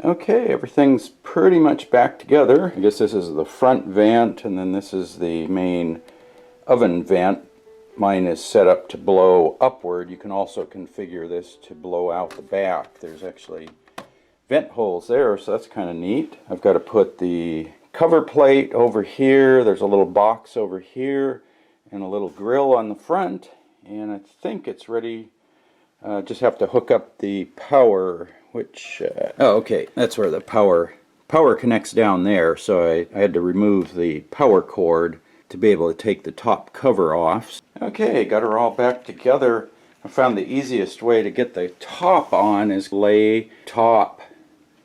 Okay, everything's pretty much back together. I guess this is the front vent, and then this is the main oven vent. Mine is set up to blow upward. You can also configure this to blow out the back. There's actually vent holes there, so that's kind of neat. I've got to put the cover plate over here. There's a little box over here and a little grill on the front, and I think it's ready. Just have to hook up the power, which oh, okay, that's where the power connects down there. So I had to remove the power cord to be able to take the top cover off. Okay, got her all back together. I found the easiest way to get the top on is lay top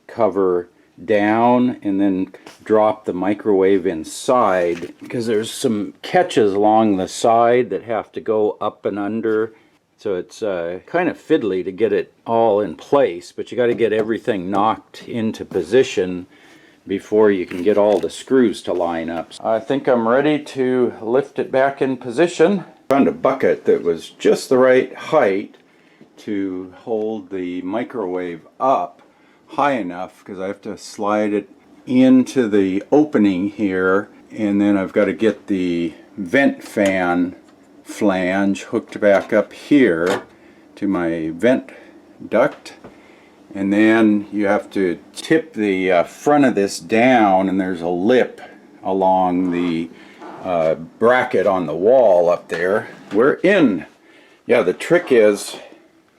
cover down and then drop the microwave inside, because there's some catches along the side that have to go up and under. So it's kind of fiddly to get it all in place, but you got to get everything knocked into position before you can get all the screws to line up. I think I'm ready to lift it back in position. Found a bucket that was just the right height to hold the microwave up high enough, because I have to slide it into the opening here, and then I've got to get the vent fan flange hooked back up here to my vent duct, and then you have to tip the front of this down, and there's a lip along the bracket on the wall up there. We're in. Yeah, the trick is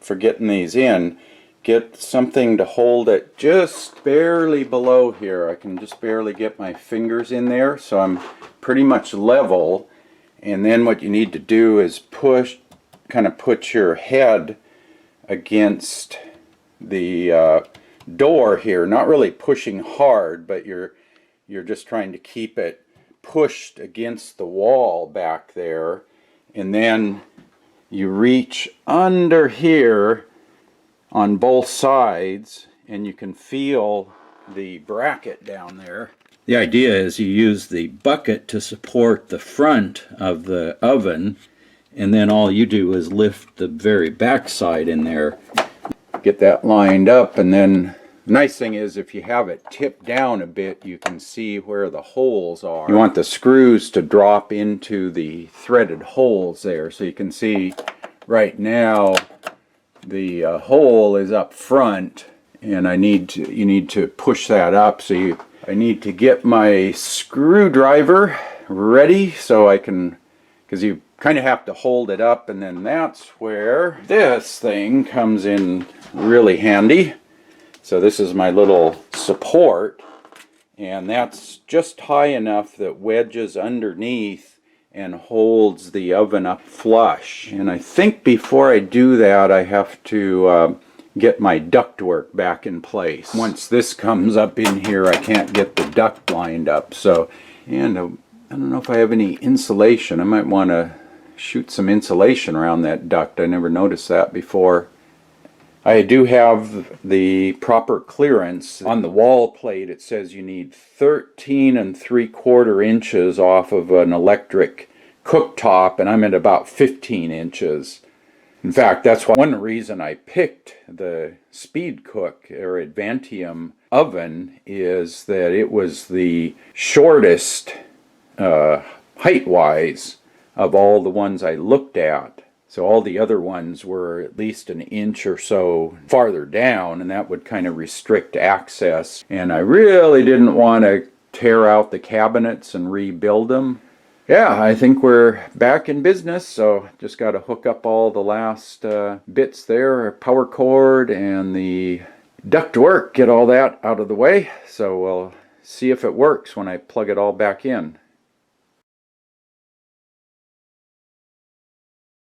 for getting these in, get something to hold it just barely below here. I can just barely get my fingers in there, so I'm pretty much level. And then what you need to do is push, kind of put your head against the door here. Not really pushing hard, but you're just trying to keep it pushed against the wall back there. And then you reach under here on both sides, and you can feel the bracket down there. The idea is you use the bucket to support the front of the oven, and then all you do is lift the very back side in there. Get that lined up, and then the nice thing is if you have it tipped down a bit, you can see where the holes are. You want the screws to drop into the threaded holes there, so you can see right now the hole is up front, and you need to push that up. So I need to get my screwdriver ready so I can, because you kind of have to hold it up, and then that's where this thing comes in really handy. So this is my little support, and that's just high enough that wedges underneath and holds the oven up flush. And I think before I do that, I have to get my ductwork back in place. Once this comes up in here, I can't get the duct lined up. So, and I don't know if I have any insulation. I might want to shoot some insulation around that duct. I never noticed that before. I do have the proper clearance. On the wall plate it says you need 13 3/4 inches off of an electric cooktop, and I'm at about 15 inches. In fact, that's one reason I picked the SpeedCook or Advantium oven, is that it was the shortest height-wise of all the ones I looked at. So all the other ones were at least an inch or so farther down, and that would kind of restrict access. And I really didn't want to tear out the cabinets and rebuild them. Yeah, I think we're back in business, so just got to hook up all the last bits there, power cord and the ductwork, get all that out of the way. So we'll see if it works when I plug it all back in.